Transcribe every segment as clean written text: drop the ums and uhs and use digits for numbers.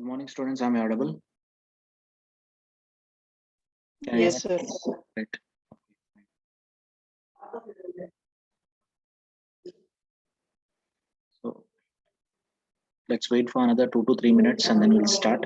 Good morning, students. Am I audible? Can you hear Yes, sir. me? Right. So let's wait for another 2 to 3 minutes and then we'll start.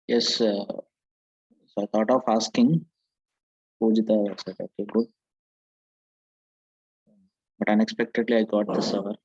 Yes, so I thought of asking Pujita said, okay, good. But unexpectedly, I got this hour.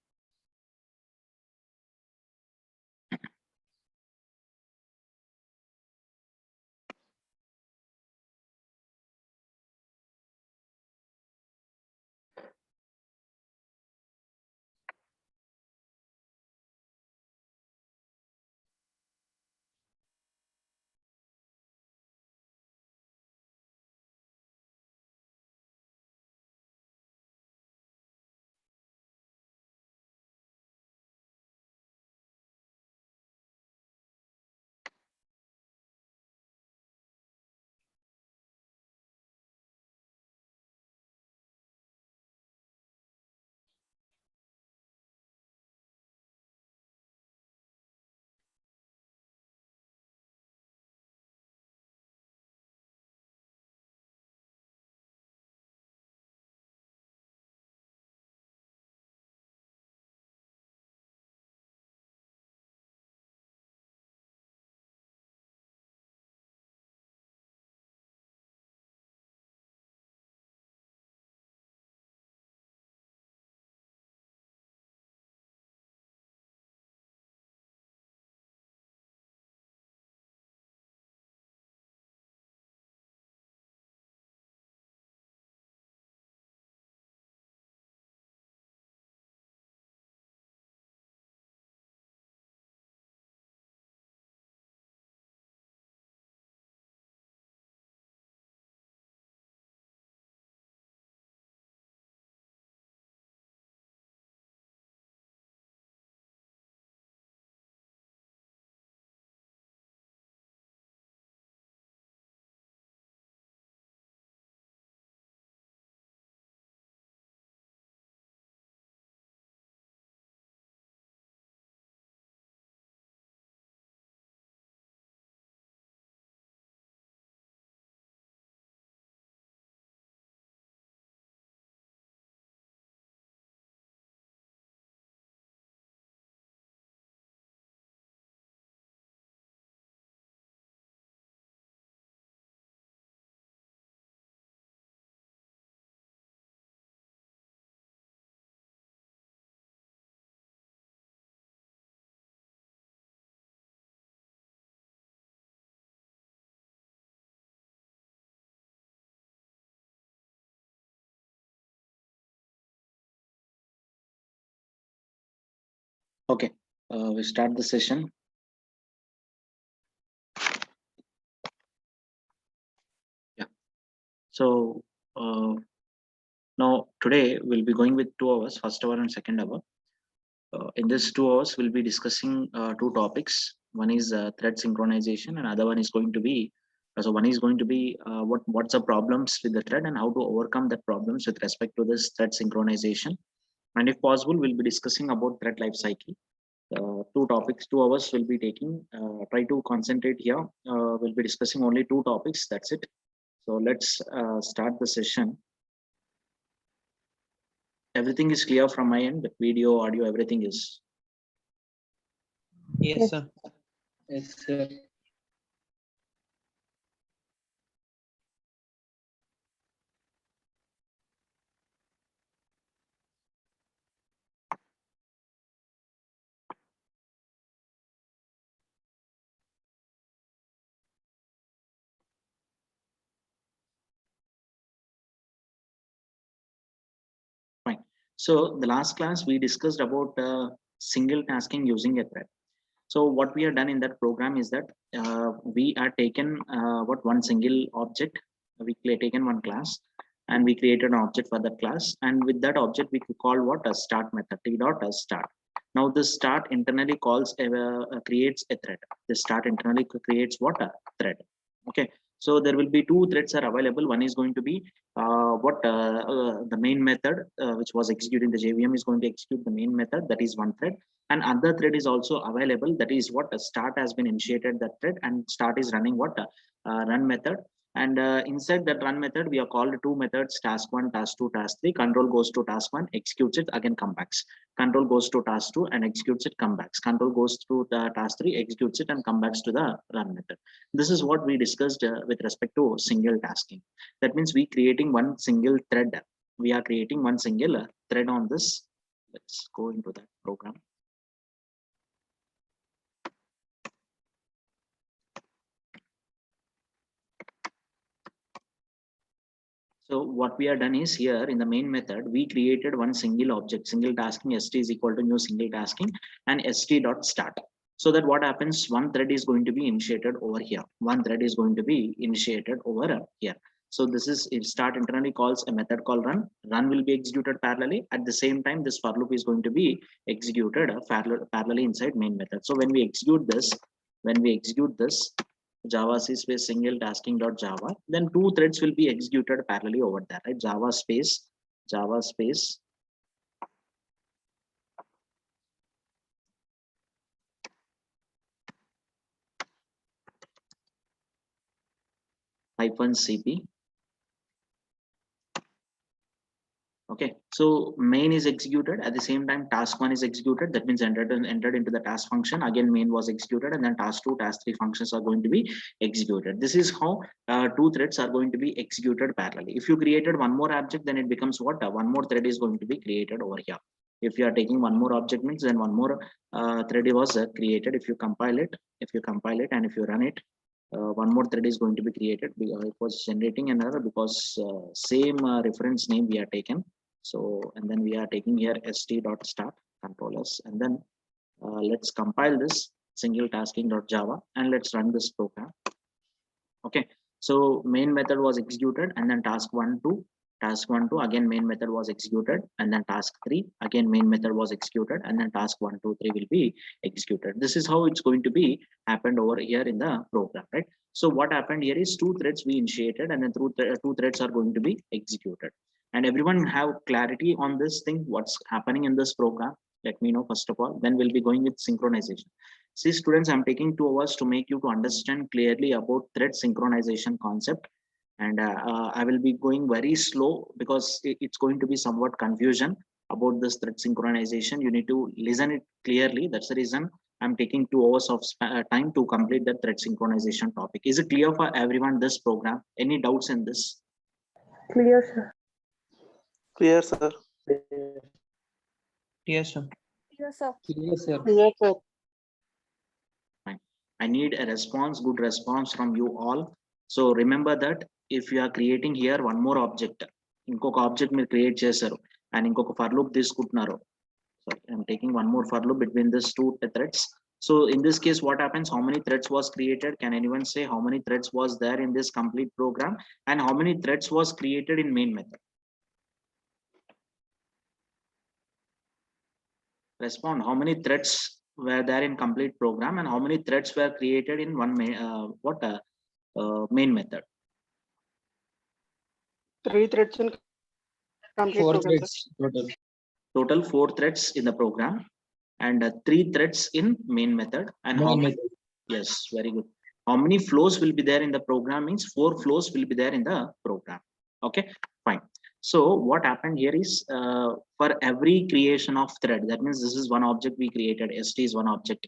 Okay, we start the session. Yeah. So Now today we'll be going with 2 hours, first hour and second hour. In this 2 hours, we'll be discussing two topics. One is thread synchronization, and other one is going to be one is going to be what's the problems with the thread and how to overcome that problems with respect to this thread synchronization. And if possible, we'll be discussing about thread life cycle. Two topics, 2 hours will be taking. Try to concentrate here. We'll be discussing only two topics. That's it. So let's start the session. Everything is clear from my end. Video, audio, everything is. Yes, sir. Yes, sir. Fine. So the last class we discussed about single tasking using a thread. So what we have done in that program is that we are taken one single object, we taken one class, and we created an object for that class, and with that object we could call what a start method, t dot as start. Now this start internally calls creates a thread. The start internally creates what a thread. Okay, so there will be two threads are available. One is going to be the main method which was executing the JVM is going to execute the main method, that is one thread, and other thread is also available, that is what a start has been initiated that thread, and start is running what a run method. And inside that run method we are called two methods, task 1, task 2, task 3. Control goes to task 1, executes it, again come back. Control goes to task 2 and executes it, come back. Control goes to the task 3, executes it, and come back to the run method. This is what we discussed with respect to single tasking. That means we creating one single thread. We are creating one single thread on this. Let's go into that program. So what we have done is here in the main method, we created one single object, single tasking, st is equal to new single tasking and st dot start. So that what happens, one thread is going to be initiated over here. One thread is going to be initiated over here. So this is it start internally calls a method called run. Run will be executed parallelly. At the same time, this for loop is going to be executed parallelly inside main method. So when we execute this, Java space single tasking dot Java, then two threads will be executed parallelly over there, right? Java space -cp. Okay, so main is executed at the same time task 1 is executed. That means entered into the task function. Again, main was executed, and then task 2, task 3 functions are going to be executed. This is how two threads are going to be executed parallelly. If you created one more object, then it becomes what? One more thread is going to be created over here. If you are taking one more object means then one more thread was created. If you compile it, and if you run it, one more thread is going to be created. It was generating an error because same reference name we are taken. So, and then we are taking here st.start controllers, and then let's compile this single tasking.java and let's run this program. Okay, so main method was executed, and then task 1 to again main method was executed, and then task 3 again main method was executed, and then task 1, 2, 3 will be executed. This is how it's going to be happened over here in the program, right? So what happened here is two threads we initiated, and then two threads are going to be executed. And everyone have clarity on this thing, what's happening in this program? Let me know first of all, then we'll be going with synchronization. See students, I'm taking 2 hours to make you to understand clearly about thread synchronization concept, and I will be going very slow because it's going to be somewhat confusion about this thread synchronization. You need to listen it clearly. That's the reason I'm taking 2 hours of time to complete the thread synchronization topic. Is it clear for everyone this program? Any doubts in this? Clear, sir. Clear, sir. Yes, sir. Clear, sir. Clear, sir. Clear, sir. I need a response, good response from you all. So remember that if you are creating here one more object, ఇంకొక object మీరు create చేశారు and ఇంకొక for loop తీసుకుంటున్నారు. So I'm taking one more for loop between these two threads. So in this case, what happens? How many threads was created? Can anyone say how many threads was there in this complete program, and how many threads was created in main method? Respond. How many threads were there in complete program, and how many threads were created in one main method? 3 threads in complete 4 program, sir. threads total. Total 4 threads in the program, and 3 threads in main method. And how Main many? method. Yes, very good. How many flows will be there in the program? Means 4 flows will be there in the program. Okay, fine. So what happened here is, for every creation of thread, that means this is one object we created. ST is one object,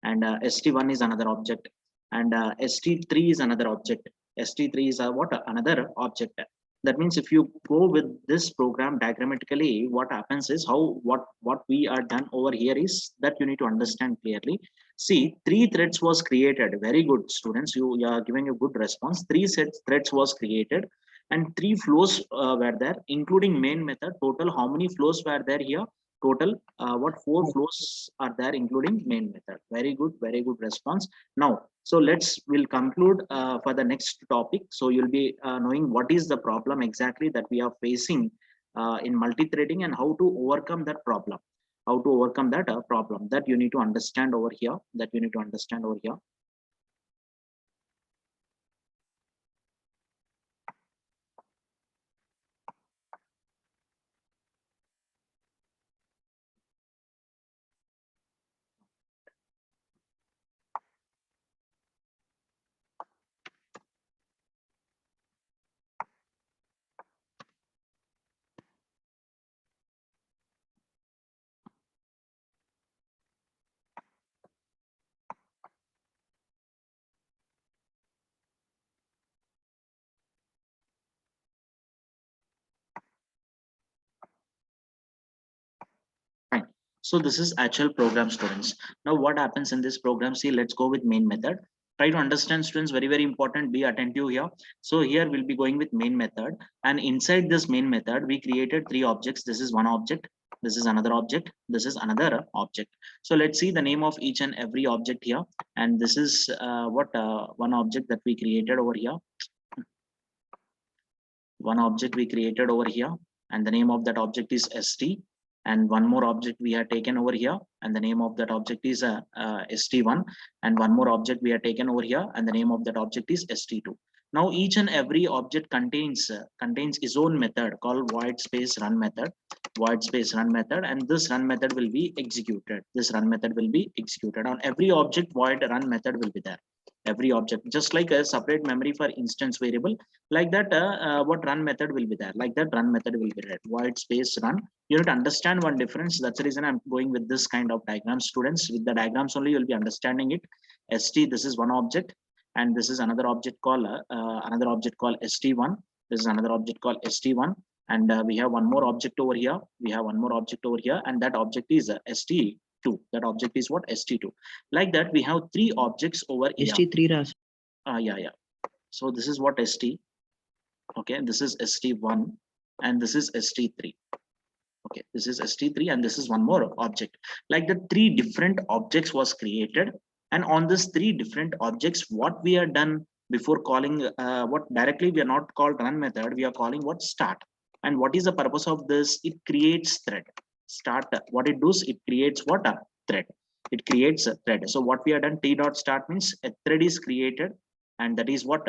and ST1 is another object, and ST3 is another object. ST3 is another object. That means if you go with this program diagrammatically, what happens is, what we are done over here is that you need to understand clearly. See, 3 threads was created. Very good, students. You are giving a good response. 3 threads was created, and 3 flows were there, including main method. Total, how many flows were there here? Total, 4 flows are there, including main method. Very good response. Now, so we'll conclude for the next topic. So you'll be knowing what is the problem exactly that we are facing in multi-threading, and how to overcome that problem. How to overcome that problem, that you need to understand over here. Fine. So this is actual program, students. Now what happens in this program? See, let's go with main method. Try to understand, students, very important. Be attentive here. So here we'll be going with main method, and inside this main method we created 3 objects. This is one object, this is another object, this is another object. So let's see the name of each and every object here. And this is one object that we created over here. One object we created over here, and the name of that object is ST. And one more object we have taken over here, and the name of that object is ST1. And one more object we have taken over here, and the name of that object is ST2. Now each and every object contains its own method called void space run method. And this run method will be executed. On every object, void run method will be there. Every object, just like a separate memory for instance variable, like that, what run method will be there, like that run method will be there. Void space run. You have to understand one difference. That's the reason I'm going with this kind of diagrams, students. With the diagrams only you'll be understanding it. ST, this is one object, and this is another object called ST1. This is another object called ST1, and we have one more object over here. And that object is ST2. That object is what? ST2. Like that, we have 3 objects over here. ST3 Ras. Yeah. So this is what ST. Okay, this is ST1, and this is ST3. Okay, this is ST3, and this is one more object. Like the 3 different objects was created, and on this 3 different objects, what we are done before calling what directly we are not called run method, we are calling what? Start. And what is the purpose of this? It creates thread. Start, what it does, it creates what? A thread. It creates a thread. So what we have done, t dot start means a thread is created, and that is what?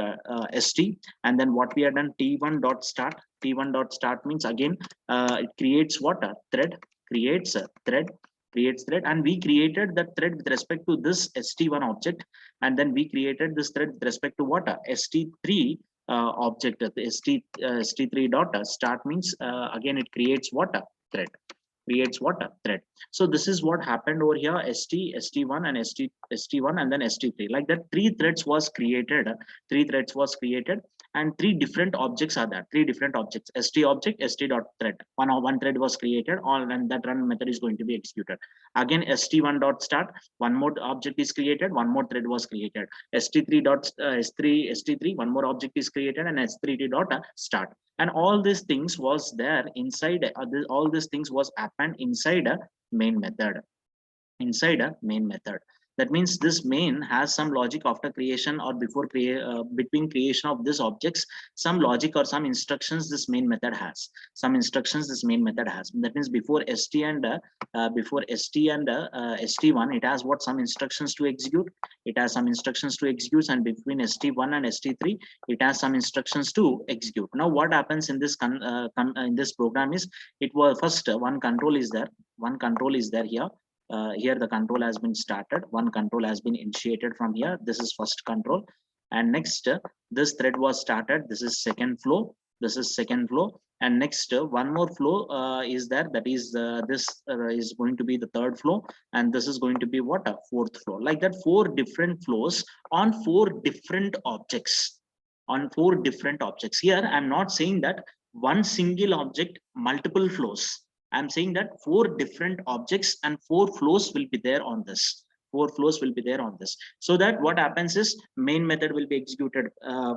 ST. And then what we have done, t1 dot start. T1 dot start means again it creates what? A thread. Creates a thread. And we created that thread with respect to this ST1 object, and then we created this thread with respect to what? A ST3 object. The ST3 dot start means again it creates what? A thread. So this is what happened over here. ST1 and ST1, and then ST3. Like that, 3 threads was created. And 3 different objects are there. 3 different objects. ST object, ST dot thread. One thread was created, and that run method is going to be executed. Again, ST1 dot start. One more object is created. One more thread was created. ST3 dot ST3. One more object is created, and ST3 dot start. And all these things was there inside. All these things was happened inside a main method. That means this main has some logic after creation or before between creation of this objects, some logic or some instructions this main method has. Some instructions this main method has. That means before st and st1, it has what, some instructions to execute. It has some instructions to execute, and between st1 and st3, it has some instructions to execute. Now what happens in this in this program is, it was first one control is there. One control is there here. Here the control has been started. One control has been initiated from here. This is first control, and next this thread was started. This is second flow. This is second flow, and next one more flow is there. That is this is going to be the third flow, and this is going to be what, a fourth flow. Like that, four different flows on four different objects. On four different objects. Here I'm not saying that one single object, multiple flows. I'm saying that four different objects and four flows will be there on this. Four flows will be there on this. So that what happens is, main method will be executed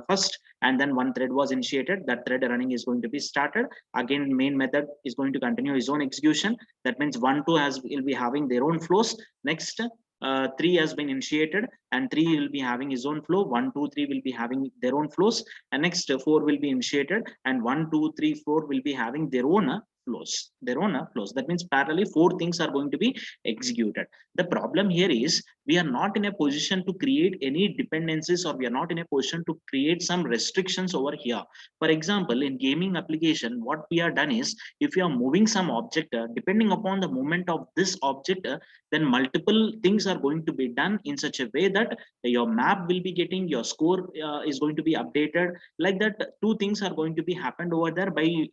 first, and then one thread was initiated. That thread running is going to be started. Again, main method is going to continue its own execution. That means 1, 2 will be having their own flows. Next, 3 has been initiated, and 3 will be having his own flow. 1, 2, 3 will be having their own flows, and next 4 will be initiated, and 1, 2, 3, 4 will be having their own flows. That means parallelly 4 things are going to be executed. The problem here is, we are not in a position to create any dependencies, or we are not in a position to create some restrictions over here. For example, in gaming application, what we are done is, if you are moving some object, depending upon the movement of this object, then multiple things are going to be done in such a way that your map will be getting, your score is going to be updated. Like that, 2 things are going to be happened over there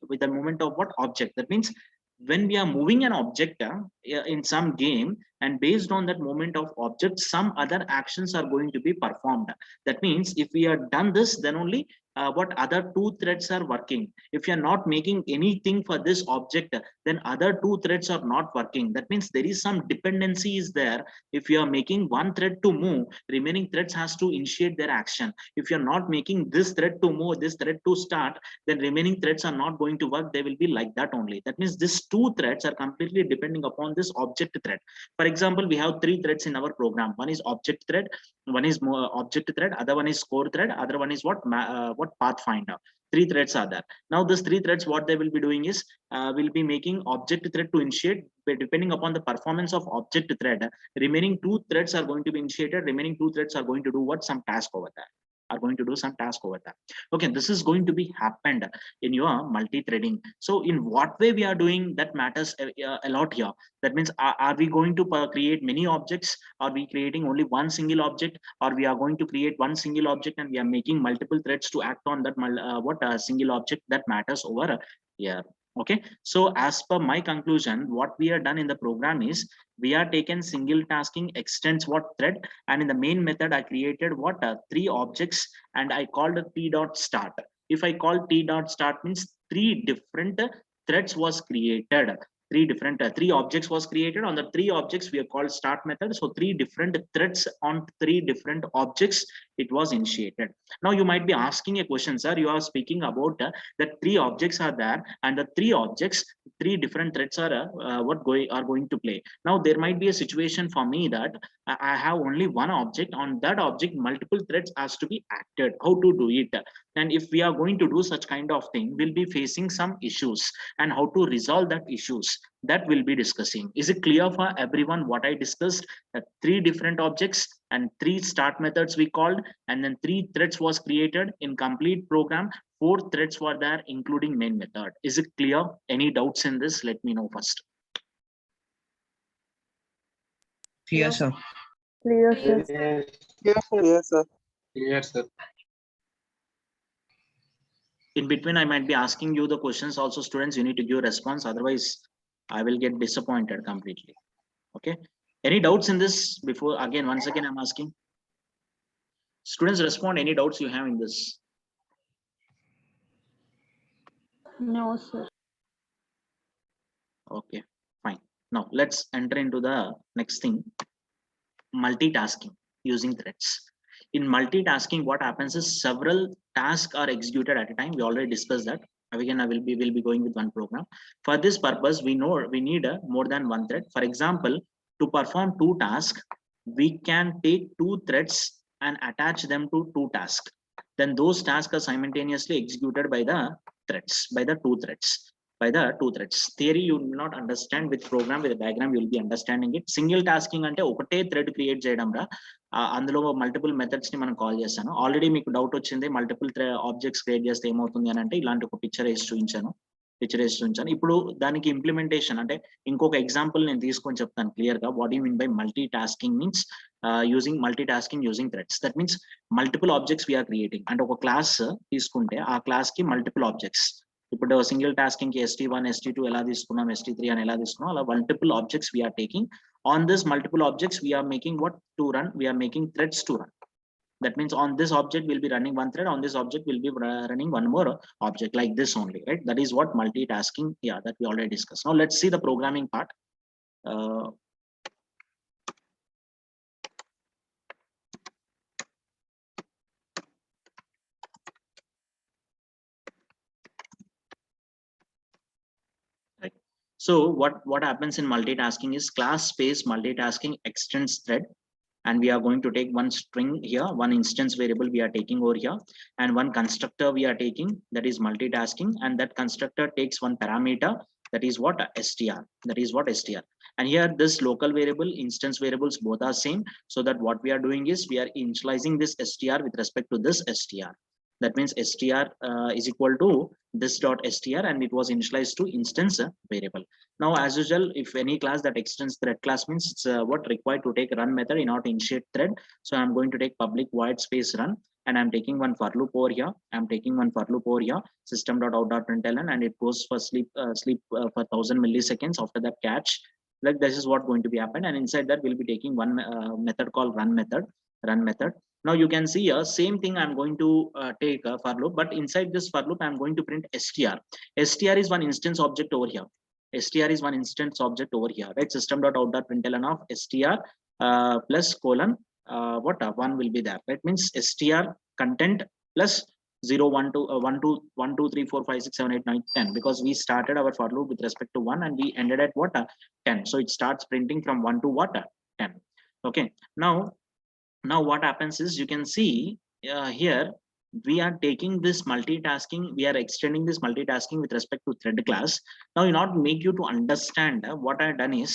with the movement of what, object. That means when we are moving an object in some game, and based on that movement of object, some other actions are going to be performed. That means if we are done this, then only what other 2 threads are working. If you are not making anything for this object, then other 2 threads are not working. That means there is some dependency is there. If you are making one thread to move, remaining threads has to initiate their action. If you are not making this thread to move, this thread to start, then remaining threads are not going to work. They will be like that only. That means these 2 threads are completely depending upon this object thread. For example, we have 3 threads in our program. One is object thread, one is object thread, other one is core thread, other one is what pathfinder. 3 threads are there. Now these 3 threads, what they will be doing is, will be making object thread to initiate. Depending upon the performance of object thread, remaining 2 threads are going to be initiated. Remaining 2 threads are going to do what, some task over there. Okay, this is going to be happened in your multi-threading. So in what way we are doing, that matters a lot here. That means, are we going to create many objects? Are we creating only one single object? Or we are going to create one single object and we are making multiple threads to act on that single object? That matters over here. Okay, so as per my conclusion, what we are done in the program is, we are taken single tasking extends what thread, and in the main method I created what 3 objects, and I called t dot start. If I call t dot start, means 3 different threads was created. 3 objects was created. On the 3 objects we are called start method. So 3 different threads on 3 different objects it was initiated. Now you might be asking a question, sir, you are speaking about that 3 objects are there, and the 3 objects, 3 different threads are going to play. Now there might be a situation for me that I have only one object. On that object, multiple threads has to be acted. How to do it? And if we are going to do such kind of thing, we'll be facing some issues, and how to resolve that issues, that we'll be discussing. Is it clear for everyone what I discussed? 3 different objects and 3 start methods we called, and then 3 threads was created in complete program. 4 threads were there, including main method. Is it clear? Any doubts in this? Let me know first. Clear, sir. Clear, sir. Yes, sir. Yes, sir. In between, I might be asking you the questions also, students. You need to give a response, otherwise I will get disappointed completely. Okay, any doubts in this? Before, again, once again I'm asking students, respond any doubts you have in this. No, sir. Okay, fine. Now let's enter into the next thing, multitasking using threads. In multitasking, what happens is, several tasks are executed at a time. We already discussed that. Again, will be going with one program. For this purpose, we know we need more than one thread. For example, to perform 2 tasks, we can take 2 threads and attach them to 2 tasks. Then those tasks are simultaneously executed by the threads, by the 2 threads. Theory you will not understand, with program, with the diagram you will be understanding it. Single tasking ante ఒకటే thread create చేయడం రా, అందులో multiple methods ని మనం call చేస్తాను. Already మీకు doubt వచ్చింది multiple objects create చేస్తే ఏమవుతుంది అని అంటే, ఇలాంటి ఒక పిక్చర్ వేసి చూపించాను. ఇప్పుడు దానికి ఇంప్లిమెంటేషన్ అంటే ఇంకొక ఎగ్జాంపుల్ నేను తీసుకొని చెప్తాను క్లియర్ గా. What you mean by multitasking means using multitasking using threads. That means multiple objects we are creating. అంటే ఒక క్లాస్ తీసుకుంటే ఆ క్లాస్ కి మల్టిపుల్ ఆబ్జెక్ట్స్, ఇప్పుడు సింగిల్ టాస్కింగ్ కి ST1 ST2 ఎలా తీసుకున్నాం, ST3 అని ఎలా తీసుకున్నాం, అలా multiple objects we are taking. On this multiple objects we are making what to run, we are making threads to run. That means on this object we'll be running one thread, on this object we'll be running one more object, like this only, right? That is what multitasking, yeah, that we already discussed. Now let's see the programming part. Right. So what happens in multitasking is class space multitasking extends thread, and we are going to take one string here, one instance variable we are taking over here, and one constructor we are taking, that is multitasking, and that constructor takes one parameter, that is what str, and here this local variable, instance variables, both are same. So that what we are doing is we are initializing this str with respect to this str. That means str is equal to this dot str, and it was initialized to instance variable. Now as usual, if any class that extends thread class means it's what required to take run method in order to initiate thread. So I'm going to take public void space run, and I'm taking one for loop over here. System.out.println, and it goes for sleep for 1000 milliseconds. After that catch, like this is what going to be happen, and inside that we'll be taking one method called run method. Now you can see here same thing. I'm going to take a for loop, but inside this for loop I'm going to print str. Str is one instance object over here. Right? System.out.println of str plus colon one will be there. That means str content plus 0 1 2 1 2 1 2 3 4 5 6 7 8 9 10, because we started our for loop with respect to 1 and we ended at what 10. So it starts printing from 1 to what 10. Okay, now what happens is, you can see here we are taking this multitasking, we are extending this multitasking with respect to thread class. Now in order to make you to understand, what I done is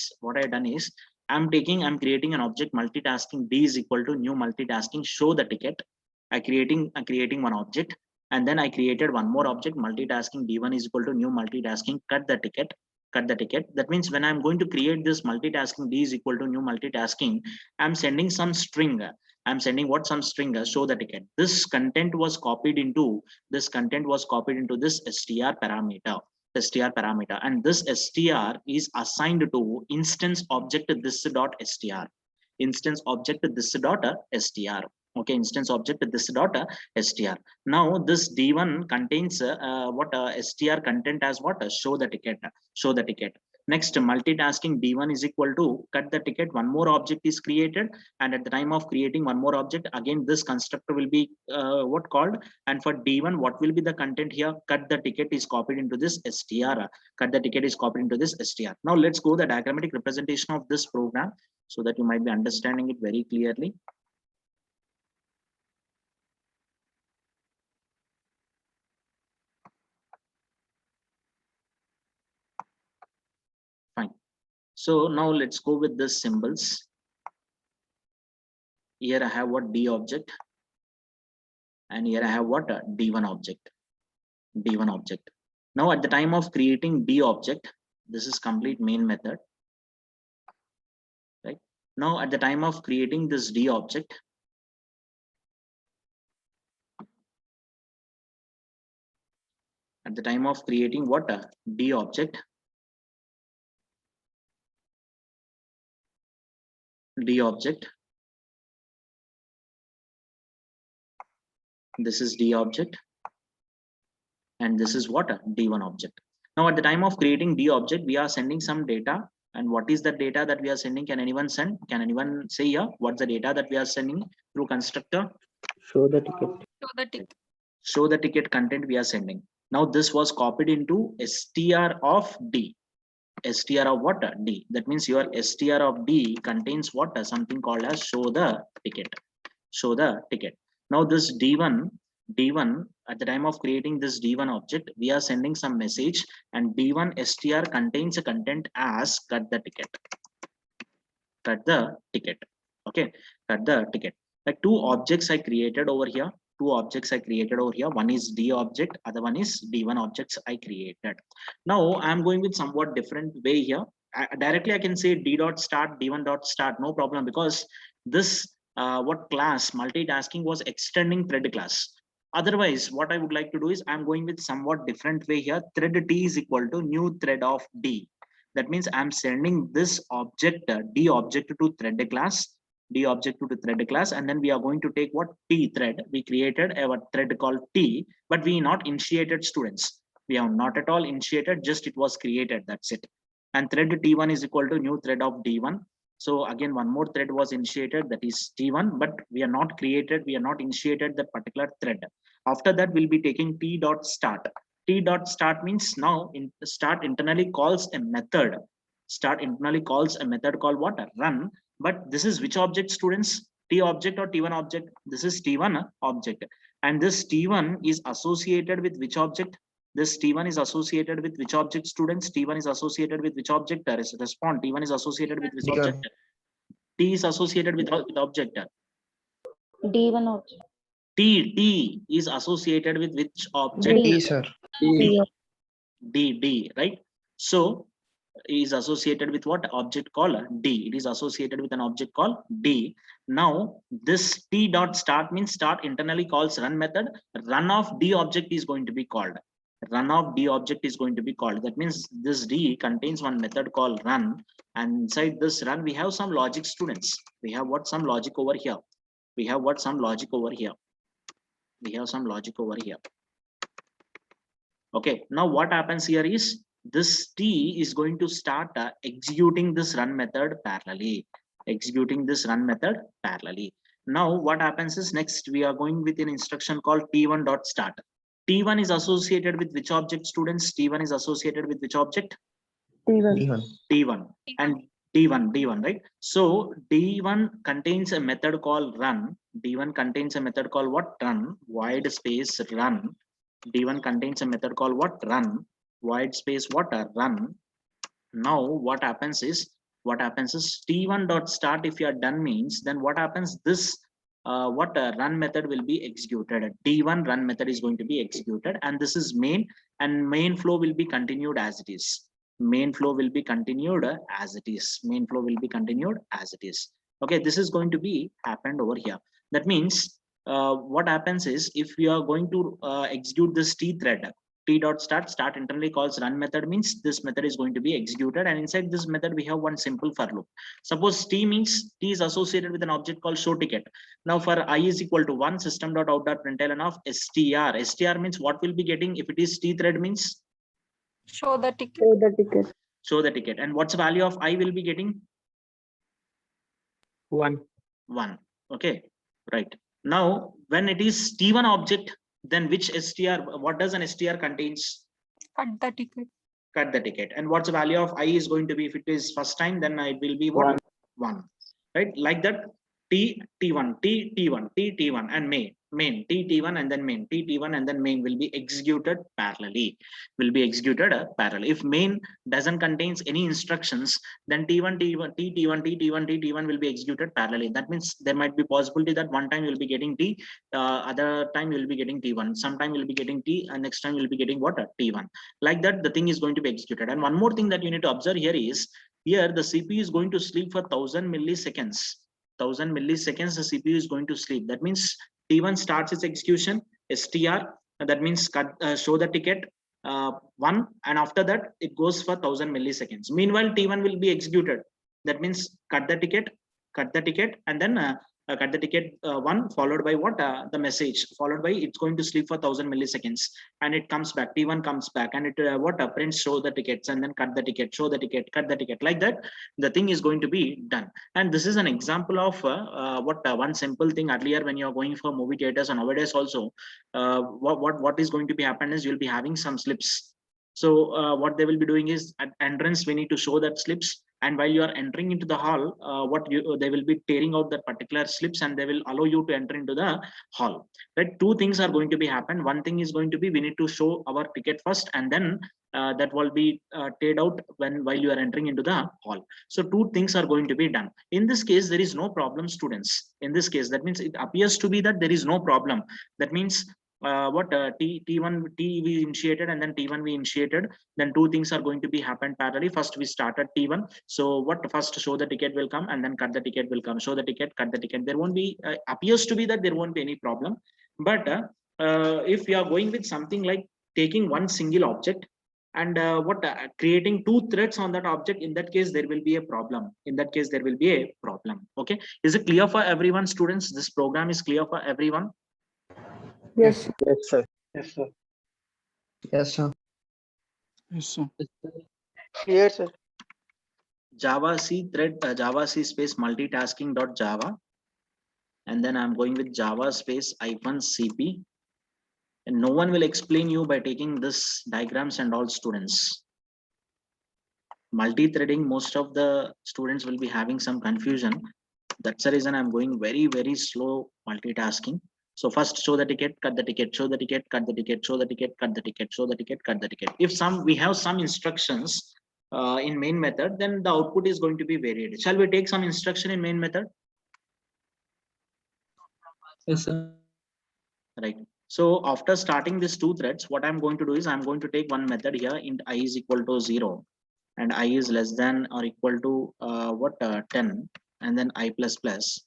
I'm creating an object multitasking d is equal to new multitasking show the ticket. I'm creating one object, and then I created one more object multitasking d1 is equal to new multitasking cut the ticket. That means when I'm going to create this multitasking d is equal to new multitasking, I'm sending some string. I'm sending what? Some string, show the ticket. This content was copied into this str parameter, and this str is assigned to instance object this dot str. Okay, instance object this dot str. Now this d1 contains str content as what? Show the ticket. Next, multitasking d1 is equal to cut the ticket. One more object is created, and at the time of creating one more object, again this constructor will be what called, and for d1 what will be the content here? Cut the ticket is copied into this str. Now let's go the diagrammatic representation of this program so that you might be understanding it very clearly. Fine. So now let's go with the symbols. Here I have what? D object, and here I have what? D1 object. Now at the time of creating D object, this is complete main method, right? Now at the time of creating this D object, what? D object, this is D object, and this is what? D1 object. Now at the time of creating D object, we are sending some data, and what is the data that we are sending? Can anyone say here what's the data that we are sending through constructor? Show the ticket. Show the ticket content we are sending. Now this was copied into str of D. str of what? D. That means your str of D contains what? Something called as show the ticket. Show the ticket. Now this D1 at the time of creating this D1 object, we are sending some message, and D1 str contains a content as cut the ticket. Cut the ticket. Okay, cut the ticket. Like two objects I created over here. One is D object, other one is D1 objects I created. Now I'm going with somewhat different way here. Directly I can say D dot start, D1 dot start, no problem, because this what class multitasking was extending thread class. Otherwise, what I would like to do is I'm going with somewhat different way here. Thread T is equal to new thread of D. That means I'm sending this object D object to thread class, and then we are going to take what? T thread. We created a thread called T, but we not initiated students. We have not at all initiated, just it was created, that's it. And thread T1 is equal to new thread of D1. So again, one more thread was initiated, that is T1, but we are not initiated that particular thread. After that, we'll be taking T dot start. T dot start means now start internally calls a method. Start internally calls a method called what? Run. But this is which object, students? T object or T1 object? This is T1 object. And this T1 is associated with which object? This T1 is associated with which object, students? T1 is associated with which object? Respond. T1 is associated with which D1. object? T is associated with object. D1 object. T is associated with which object? D, sir. D, right? So is associated with what object called D? It is associated with an object called D. Now this T dot start means start internally calls run method. Run of D object is going to be called. That means this D contains one method called run, and inside this run we have some logic, students. We have what? Some logic over here. Okay, now what happens here is this T is going to start executing this run method parallelly. Now what happens is next we are going with an instruction called T1 dot start. T1 is associated with which object, students? T1 is associated with which object? D1. T1 and D1, right? So D1 contains a method called run. D1 contains a method called what? Run, void space run. D1 contains a method called what? Run, void space what? Run. Now what happens is T1 dot start, if you are done means, then what happens? This run method will be executed. D1 run method is going to be executed, and this is main, and main flow will be continued as it is. Okay, this is going to be happened over here. That means what happens is if we are going to execute this T thread, T dot start internally calls run method, means this method is going to be executed, and inside this method we have one simple for loop. Suppose T means T is associated with an object called show ticket. Now for I is equal to 1, system.out.println of str means what will be getting if it is T thread means Show the ticket. show the ticket. And what's the value of I will be getting? 1. Okay, right. Now when it is T1 object, then which str, what does an str contains? Cut the ticket. And what's the value of I is going to be? If it is first time, then it will be what? 1, right? Like that. T1 and main T1 and then main T1 and then main will be executed parallelly. If main doesn't contains any instructions, then T1 will be executed parallelly. That means there might be possibility that one time you'll be getting T, other time you'll be getting T1, sometime you'll be getting T, and next time you'll be getting what? T1. Like that, the thing is going to be executed. And one more thing that you need to observe here is, here the CPU is going to sleep for 1000 milliseconds. The CPU is going to sleep. That means T1 starts its execution, str, that means show the ticket 1, and after that it goes for 1000 milliseconds. Meanwhile, T1 will be executed. That means cut the ticket, and then cut the ticket 1 followed by what? The message, followed by it's going to sleep for 1000 milliseconds, and it comes back. T1 comes back, and it prints show the tickets, and then cut the ticket, show the ticket, cut the ticket. Like that, the thing is going to be done. And this is an example of one simple thing. Earlier, when you are going for movie theaters, and nowadays also, what is going to be happen is you'll be having some slips. So what they will be doing is at entrance, we need to show that slips. And while you are entering into the hall, they will be tearing out that particular slips and they will allow you to enter into the hall. Right? Two things are going to be happen. One thing is going to be we need to show our ticket first, and then that will be teared out while you are entering into the hall. So two things are going to be done. In this case, there is no problem, students. In this case, that means it appears to be that there is no problem. That means T1 we initiated and then T1 we initiated, then two things are going to be happen parallelly. First we started T1, so first show the ticket will come and then cut the ticket will come, show the ticket, cut the ticket. There won't be appears to be that there won't be any problem. But if you are going with something like taking one single object and creating two threads on that object, in that case there will be a problem. Okay, is it clear for everyone, students? This program is clear for everyone? Yes. Yes, sir. Yes, sir. Yes, sir. Yes, sir. Clear, sir. Java C thread, Java C space multitasking dot Java, and then I'm going with Java space -cp, and no one will explain you by taking this diagrams and all, students. Multi-threading, most of the students will be having some confusion. That's the reason I'm going very slow multitasking. So first show the ticket, cut the ticket, show the ticket, cut the ticket, show the ticket, cut the ticket, show the ticket, cut the ticket. If we have some instructions in main method, then the output is going to be varied. Shall we take some instruction in main method? Yes, sir. Right. So after starting these two threads, what I'm going to do is I'm going to take one method here, int I is equal to 0 and I is less than or equal to 10, and then I plus plus,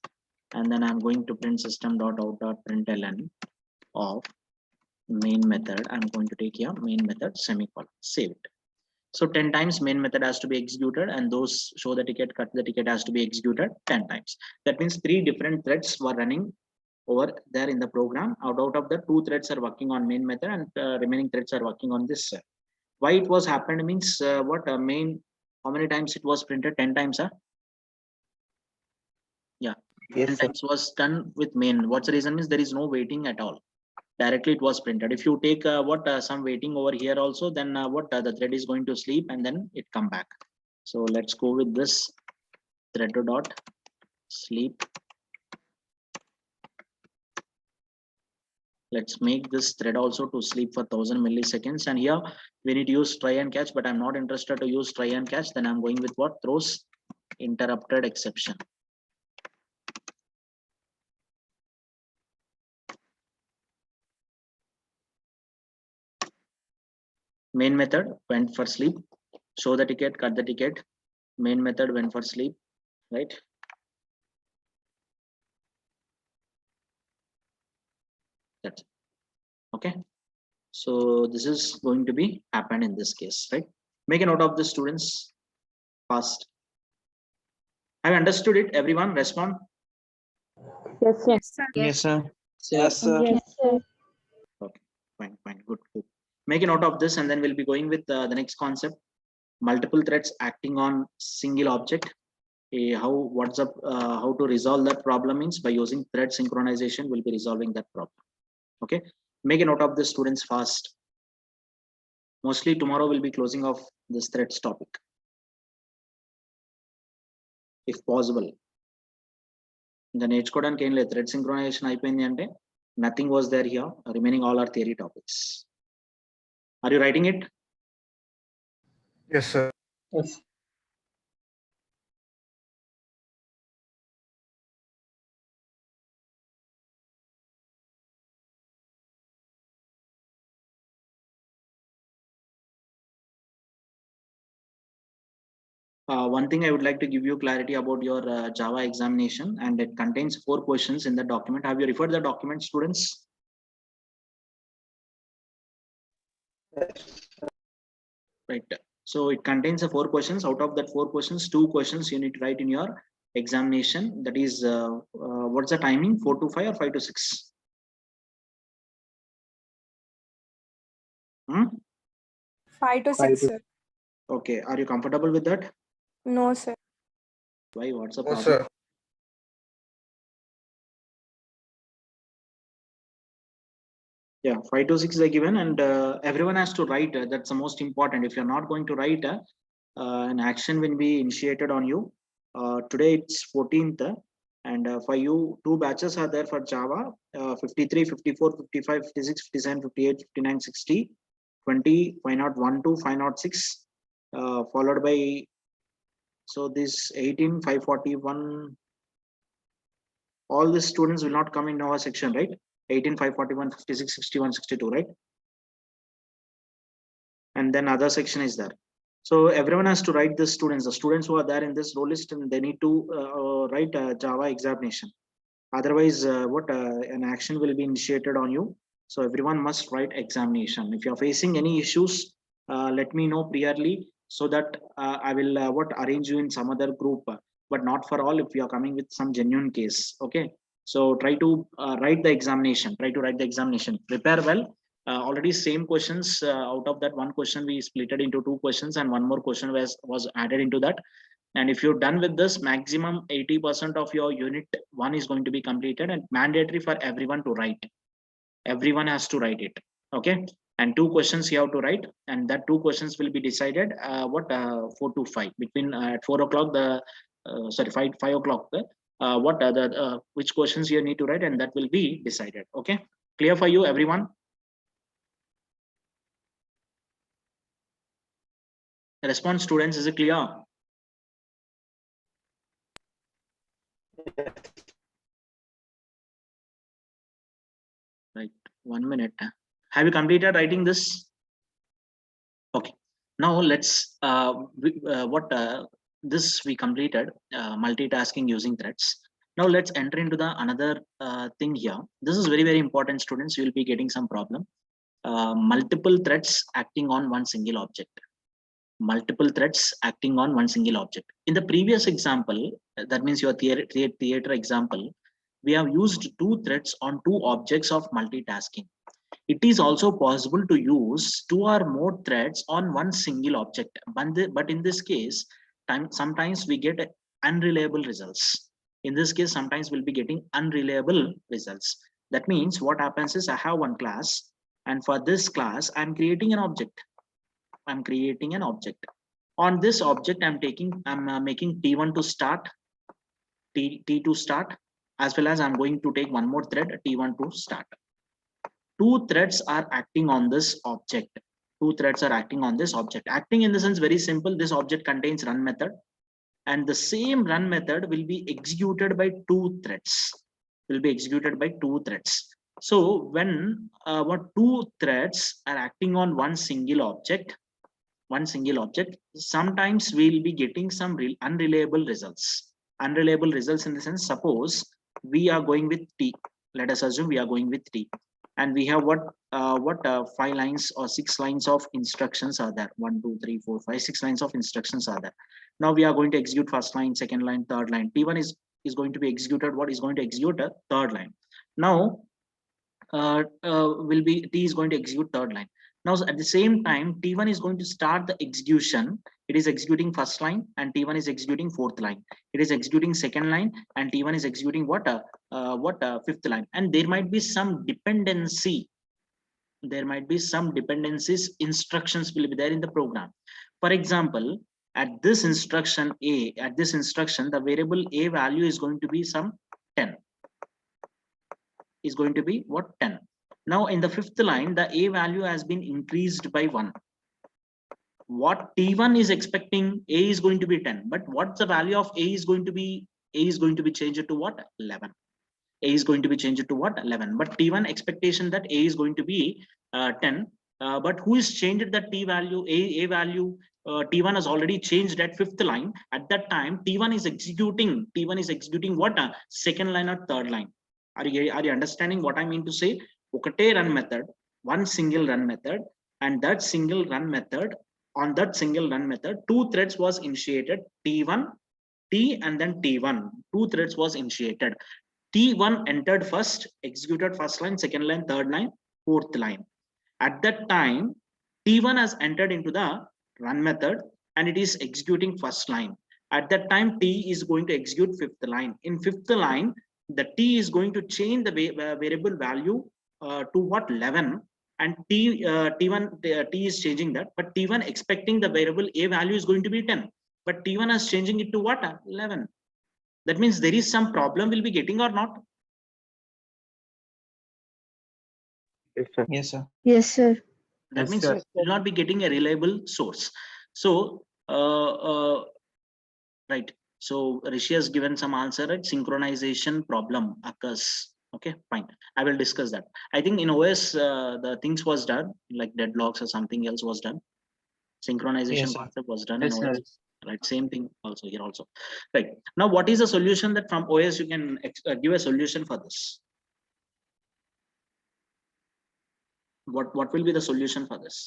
and then I'm going to print system.out.println of main method. I'm going to take here main method semicolon, save it. So 10 times main method has to be executed, and those show the ticket, cut the ticket has to be executed 10 times. That means 3 different threads were running over there in the program. Out of the 2 threads are working on main method and remaining threads are working on this. Why it was happened means main, how many times it was printed? 10 times, huh? Yeah, 10 times was done with main. What's the reason? Is there is no waiting at all. Directly it was printed. If you take some waiting over here also, then the thread is going to sleep and then it come back. So let's go with this thread dot sleep. Let's make this thread also to sleep for 1000 milliseconds. And here we need to use try and catch, but I'm not interested to use try and catch. Then I'm going with what? Throws interrupted exception. Main method went for sleep. Show the ticket, cut the ticket. Main method went for sleep, right? That's it. Okay. So this is going to be happen in this case, right? Make a note of the students fast. Have you understood it? Everyone respond. Yes, sir. Yes, sir. Yes, sir. Yes, sir. Yes, sir. Fine, good. Make a note of this, and then we'll be going with the next concept: multiple threads acting on single object. How to resolve that problem means by using thread synchronization, we'll be resolving that problem. Okay, make a note of this, students, fast. Mostly tomorrow we'll be closing off this threads topic, if possible. ఇంకా నేర్చుకోవడానికి ఏం లేదు, thread synchronisation అయిపోయింది అంటే nothing was there here. Remaining all are theory topics. Are you writing it? Yes, sir. Yes. One thing I would like to give you clarity about your Java examination, and it contains 4 questions in the document. Have you referred the document, students? Right. So it contains 4 questions. Out of that 4 questions, 2 questions you need to write in your examination. That is, what's the timing? 4 to 5 or 5 to 6? 5 to 6, sir. Okay. Are you comfortable with that? No, sir. Why? What's the No, problem? sir. Yeah, 5 to 6 are given, and everyone has to write. That's the most important. If you're not going to write, an action will be initiated on you. Today it's 14th, and for you, 2 batches are there for Java, 53, 54, 55, 56, 57, 58, 59, 60, 20, 501, 506, followed by, so this 18, 541, all the students will not come in our section, right? 18, 541, 56, 61, 62, right? And then other section is there. So everyone has to write the students who are there in this row list, and they need to write a Java examination. Otherwise, an action will be initiated on you. So everyone must write examination. If you are facing any issues, let me know priorly, so that I will arrange you in some other group, but not for all. If you are coming with some genuine case, okay. So try to write the examination. Try to write the examination. Prepare well. Already same questions, out of that one question we split it into 2 questions, and one more question was added into that. And if you're done with this, maximum 80% of your unit 1 is going to be completed, and mandatory for everyone to write. Everyone has to write it, okay. And 2 questions you have to write, and that 2 questions will be decided 4 to 5, between at 4 o'clock, the sorry, 5 o'clock, which questions you need to write, and that will be decided. Okay, clear for you, everyone? Response, students, is it clear? Right, 1 minute. Have you completed writing this? Okay, now let's this we completed, multitasking using threads. Now let's enter into the another thing here. This is very important, students. You will be getting some problem. Multiple threads acting on one single object. Multiple threads acting on one single object. In the previous example, that means your theater example, we have used 2 threads on 2 objects of multitasking. It is also possible to use 2 or more threads on one single object, but in this case, sometimes we get unreliable results. In this case, sometimes we'll be getting unreliable results. That means what happens is, I have one class, and for this class, I'm creating an object. I'm creating an object. On this object, I'm making T1 to start, T to start, as well as I'm going to take one more thread, T1 to start. 2 threads are acting on this object. 2 threads are acting on this object. Acting in the sense very simple. This object contains run method, and the same run method will be executed by 2 threads. Will be executed by 2 threads. So when 2 threads are acting on one single object, sometimes we'll be getting some unreliable results. Unreliable results in the sense, suppose we are going with T. Let us assume we are going with T, and we have 5 lines or 6 lines of instructions are there. 1, 2, 3, 4, 5, 6 lines of instructions are there. Now we are going to execute first line, second line, third line. T1 is going to be executed. What is going to execute a third line? Now T is going to execute third line. Now at the same time, T1 is going to start the execution. It is executing first line, and T1 is executing fourth line. It is executing second line, and T1 is executing fifth line. And there might be some dependency. There might be some dependencies. Instructions will be there in the program. For example, at this instruction A, the variable A value is going to be some 10. Is going to be what? 10. Now in the fifth line, the A value has been increased by 1. What T1 is expecting, A is going to be 10, but what's the value of A is going to be? A is going to be changed to what? 11. A is going to be changed to what? 11. But T1 expectation that A is going to be 10. But who is changed that T value? A value. T1 has already changed at fifth line. At that time, T1 is executing what? Second line or third line. Are you understanding what I mean to say? Okate run method, one single run method, and that single run method, on that single run method, 2 threads was initiated, T1, T, and then T1. 2 threads was initiated. T1 entered first, executed first line, second line, third line, fourth line. At that time, T1 has entered into the run method, and it is executing first line. At that time, T is going to execute fifth line. In fifth line, the T is going to change the variable value to what 11, and T is changing that, but T1 expecting the variable A value is going to be 10, but T1 is changing it to what 11. That means there is some problem we'll be getting or not. Yes, sir. Yes, sir. Yes, sir. That Yes, means sir. we'll not be getting a reliable source. So right, so Rishi has given some answer, right? Synchronization problem occurs. Okay, fine, I will discuss that. I think in OS the things was done, like deadlocks or something else was done. Synchronization Yes, sir. concept was done Yes, in sir. OS, right? Same thing also here also, right? Now what is the solution that from OS you can give a solution for this? What will be the solution for this?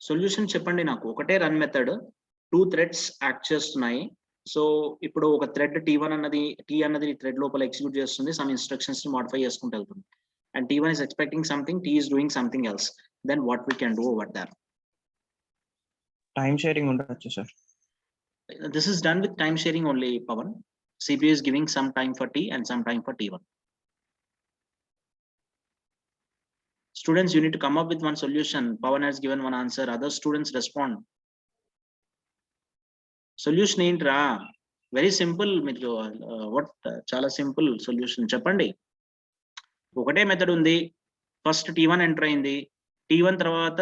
Solution చెప్పండి నాకు. ఒకటే run method, 2 threads act చేస్తున్నాయి. So ఇప్పుడు ఒక thread T1 అన్నది thread లోపల execute చేస్తుంది, some instructions ని మోడిఫై చేసుకుంటూ వెళ్తుంది, and T1 is expecting something, T is doing something else. Then what we can do over there? Time sharing ఉండొచ్చు, sir. This is done with time sharing only, Pawan. CPU is giving some time for T and some time for T1. Students, you need to come up with one solution. Pawan has given one answer. Other students respond. Solution ఏంట్రా? Very simple. మీరు చాలా simple solution చెప్పండి. ఒకటే method ఉంది. First T1 enter అయింది, T1 తర్వాత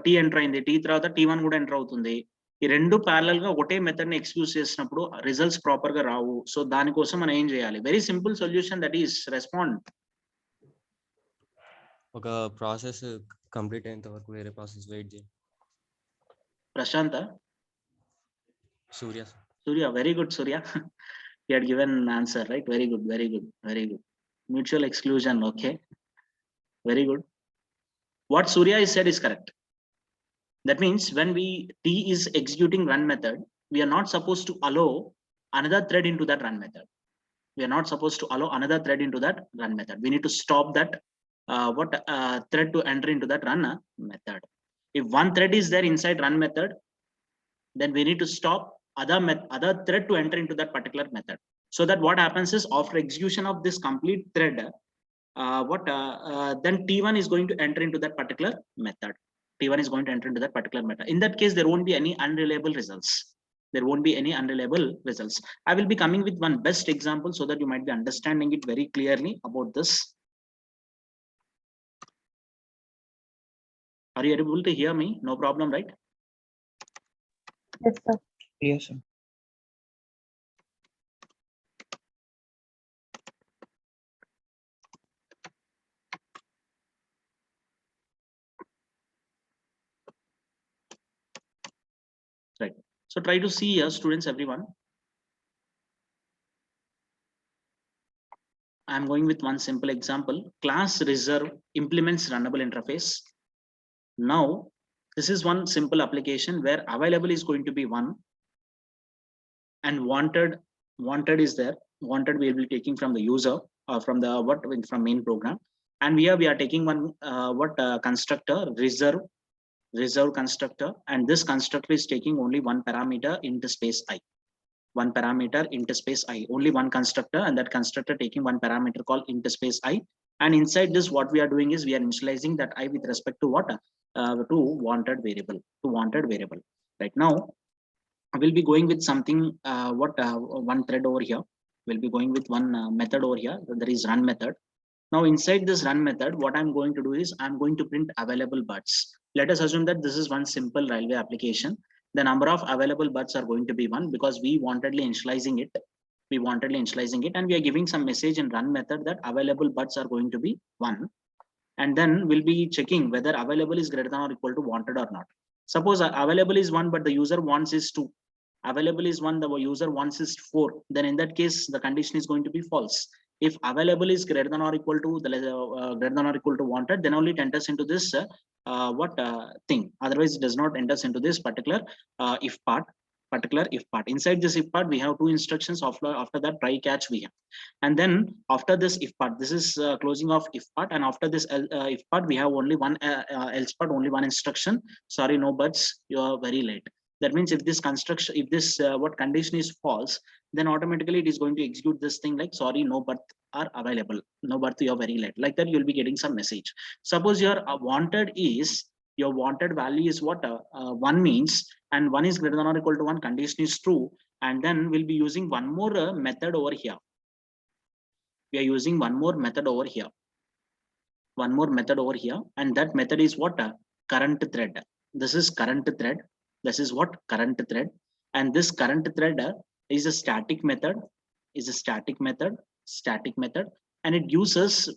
T enter అయింది, T తర్వాత T1 కూడా ఎంటర్ అవుతుంది. ఈ రెండు ప్యారలల్ గా ఒకటే మెథడ్ ని ఎక్స్క్యూజ్ చేసినప్పుడు రిజల్ట్స్ ప్రాపర్ గా రావు. సో దానికోసం మనం ఏం చేయాలి? Very simple solution, that is respond. ఒక ప్రాసెస్ కంప్లీట్ అయ్యేంత వరకు వేరే ప్రాసెస్ వెయిట్ చేయండి. ప్రశాంత? సూర్య, very good, Surya. He had given an answer, right? Very good. Mutual exclusion, okay. Very good. What Surya has said is correct. That means when T is executing run method, we are not supposed to allow another thread into that run method. We are not supposed to allow another thread into that run method. We need to stop that thread to enter into that run method. If one thread is there inside run method, then we need to stop other thread to enter into that particular method. So that what happens is after execution of this complete thread, then T1 is going to enter into that particular method. T1 is going to enter into that particular method. In that case, there won't be any unreliable results. I will be coming with one best example so that you might be understanding it very clearly about this. Are you able to hear me? No problem, right? Yes, sir. Yes, sir. Right. So try to see here, students, everyone. I'm going with one simple example. Class reserve implements runnable interface. Now, this is one simple application where available is going to be 1 and wanted is there. Wanted we will be taking from the user or from the from main program, and we are taking one constructor reserve constructor, and this constructor is taking only one parameter into space I. One parameter into space I, only one constructor, and that constructor taking one parameter called into space I. And inside this, what we are doing is we are initializing that I with respect to what? To wanted variable. Right now, I will be going with something, one thread over here. We'll be going with one method over here. There is run method. Now inside this run method, what I'm going to do is I'm going to print available butts. Let us assume that this is one simple railway application. The number of available butts are going to be 1 because we wantedly initializing it. And we are giving some message in run method that available butts are going to be 1. And then we'll be checking whether available is greater than or equal to wanted or not. Suppose available is 1, but the user wants is 2. Available is 1, the user wants is 4. Then in that case, the condition is going to be false. If available is greater than or equal to wanted, then only it enters into this thing. Otherwise, it does not enters into this particular if part. Inside this if part, we have 2 instructions. After that, try catch we have, and then after this if part, this is closing of if part, and after this if part, we have only one else part, only one instruction. Sorry, no buts. You are very late. That means if this construction, if this what condition is false, then automatically it is going to execute this thing like, sorry, no birth are available, no birth, you're very late. Like that, you'll be getting some message. Suppose your wanted is, your wanted value is what 1 means, and 1 is greater than or equal to 1, condition is true, and then we'll be using one more method over here. We are using one more method over here. One more method over here, and that method is what current thread. This is current thread. This is what current thread, and this current thread is a static method, static method, and it gives us